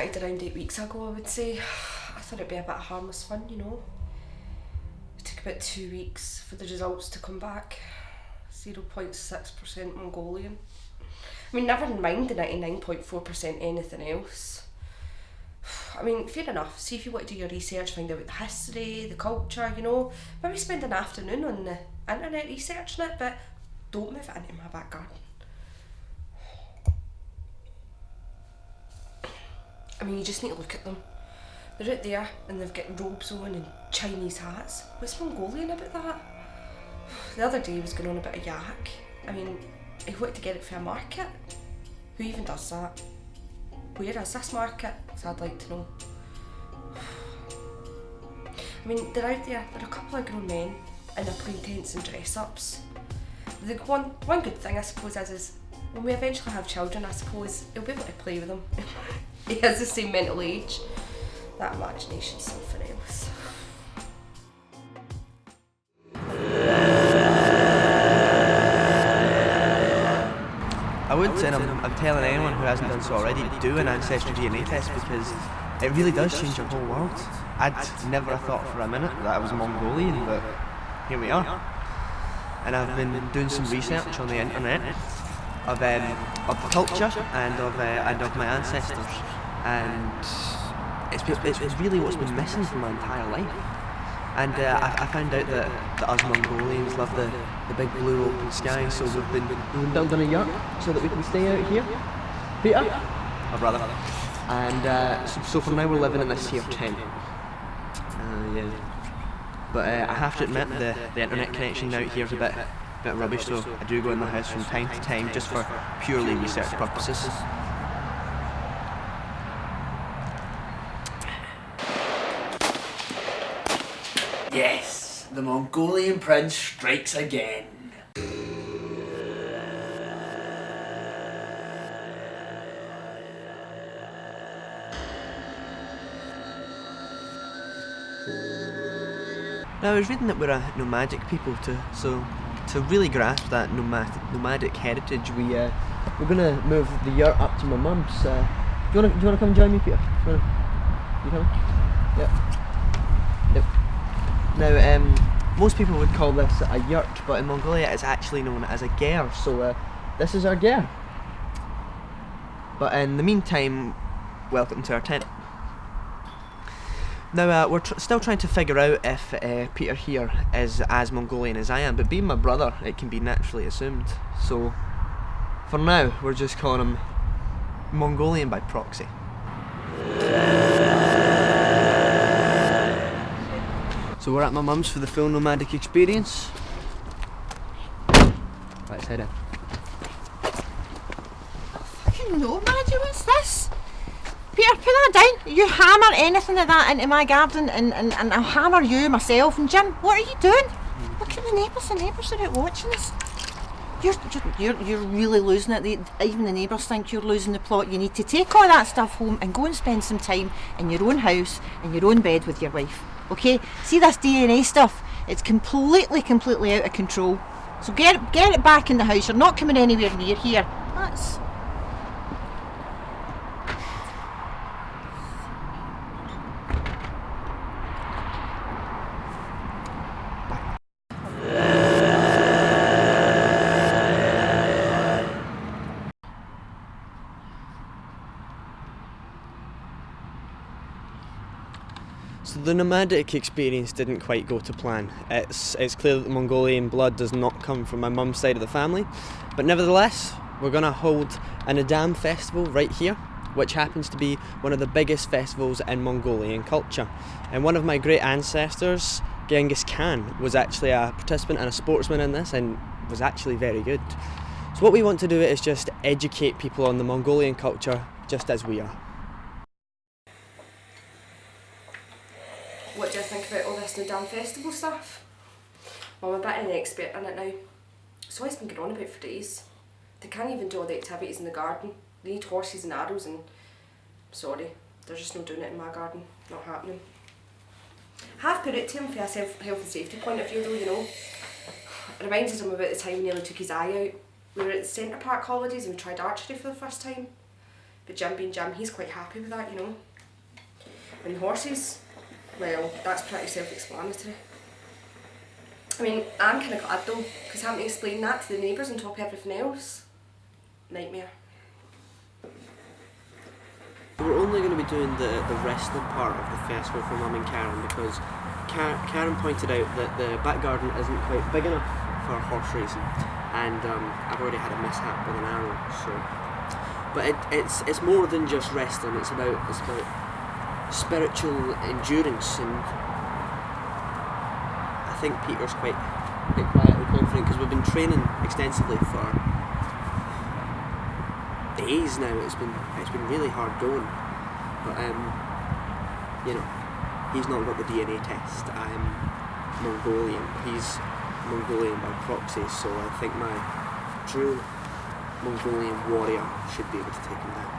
started around 8 weeks ago, I would say. I thought it'd be a bit of harmless fun, you know. It took about 2 weeks for the results to come back. 0.6% Mongolian. I mean, never mind the 99.4% anything else. I mean, fair enough. See if you want to do your research, find out the history, the culture, you know. Maybe spend an afternoon on the internet researching it, but don't move it into my back garden. I mean, you just need to look at them. They're out there and they've got robes on and Chinese hats. What's Mongolian about that? The other day he was going on about a yak. I mean, he wanted to get it for a market. Who even does that? Where is this market? So I'd like to know. I mean, they're out there, they're a couple of grown men in their plain tents and dress-ups. The one good thing I suppose is when we eventually have children, I suppose he'll be able to play with them. He has the same mental age. That imagination's something else. I would say, and I'm telling anyone who hasn't done so already, do an ancestry DNA test because it really does change your whole world. I'd never have thought for a minute that I was Mongolian, but here we are. And I've been doing some research on the internet of the culture and of my ancestors, and it's really what's been missing from my entire life. And I found out that us Mongolians love the big blue open sky, so we've been building a yurt so that we can stay out here. Peter? My brother. And so for now we're living in this here tent. Yeah. But I have to admit the internet connection out here is a bit rubbish, so I do go in the house from time to time just for purely research purposes. Yes, the Mongolian prince strikes again. Now I was reading that we're a nomadic people, so to really grasp that nomadic heritage, we're gonna move the yurt up to my mum's. Do you wanna come join me, Peter? You coming? Yep. Now, most people would call this a yurt, but in Mongolia it's actually known as a ger. So this is our ger. But in the meantime, welcome to our tent. Now we're still trying to figure out if Peter here is as Mongolian as I am, but being my brother, it can be naturally assumed. So for now, we're just calling him Mongolian by proxy. So we're at my mum's for the full nomadic experience. Let's head in. Fucking nomad, what's this? Peter, put that down. You hammer anything like that into my garden and I'll hammer you myself. And Jim, what are you doing? Look at the neighbours are out watching us. You're really losing it. Even the neighbours think you're losing the plot. You need to take all that stuff home and go and spend some time in your own house, in your own bed with your wife. Okay? See this DNA stuff? It's completely out of control. So get it back in the house. You're not coming anywhere near here. That's... So the nomadic experience didn't quite go to plan. It's clear that the Mongolian blood does not come from my mum's side of the family, but nevertheless, we're going to hold an Adam festival right here, which happens to be one of the biggest festivals in Mongolian culture. And one of my great ancestors, Genghis Khan, was actually a participant and a sportsman in this and was actually very good. So what we want to do is just educate people on the Mongolian culture just as we are. What do you think about all this Nadam festival stuff? Well, I'm a bit of an expert in it now. It's always been going on about for days. They can't even do all the activities in the garden. They need horses and arrows and... sorry, they're just not doing it in my garden. Not happening. Have put it to him from a health and safety point of view though, you know. It reminds him about the time he nearly took his eye out. We were at the Centre Park holidays and we tried archery for the first time. But Jim being Jim, he's quite happy with that, you know. And the horses, well, that's pretty self-explanatory. I mean, I'm kind of glad though, because having to explain that to the neighbours on top of everything else, nightmare. We're only going to be doing the wrestling part of the festival for Mum and Karen because Karen pointed out that the back garden isn't quite big enough for horse racing, and I've already had a mishap with an arrow. So, but it's more than just wrestling. It's about spiritual endurance, and I think Peter's quite quietly confident because we've been training extensively for days now. It's been really hard going, but you know, he's not got the DNA test. I'm Mongolian. He's Mongolian by proxy, so I think my true Mongolian warrior should be able to take him down.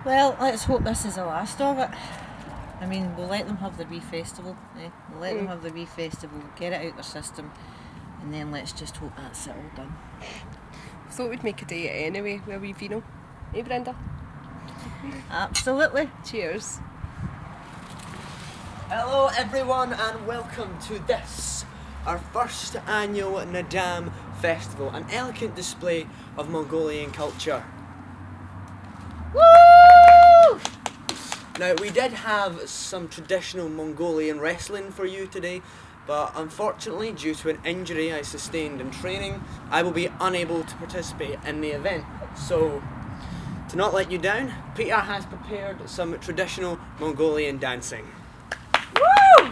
Well, let's hope this is the last of it. I mean, we'll let them have their wee festival. We'll let them have their wee festival, get it out their system, and then let's just hope that's it all done. Thought we'd make a day anyway with a wee vino. Eh, Brenda? Absolutely. Cheers. Hello everyone and welcome to this, our first annual Nadam Festival, an elegant display of Mongolian culture. Woo! Now we did have some traditional Mongolian wrestling for you today, but unfortunately due to an injury I sustained in training, I will be unable to participate in the event. So, to not let you down, Peter has prepared some traditional Mongolian dancing. Woo!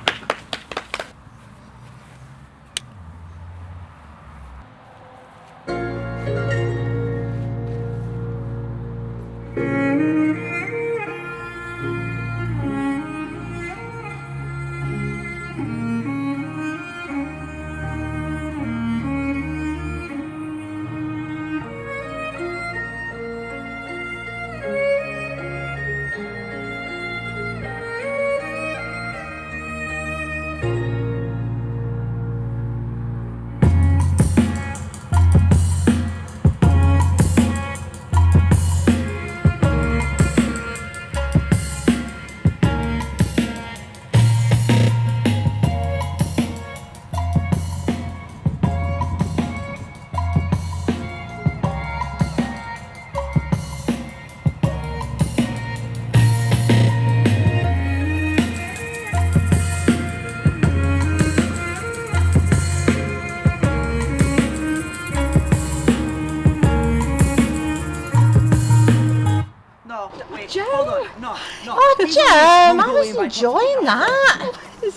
Jim! Hold on, no. Oh, Jim, I was enjoying that.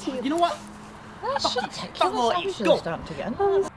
You know what? That's Fuck ridiculous. all I you. was Go. really starting to get into this.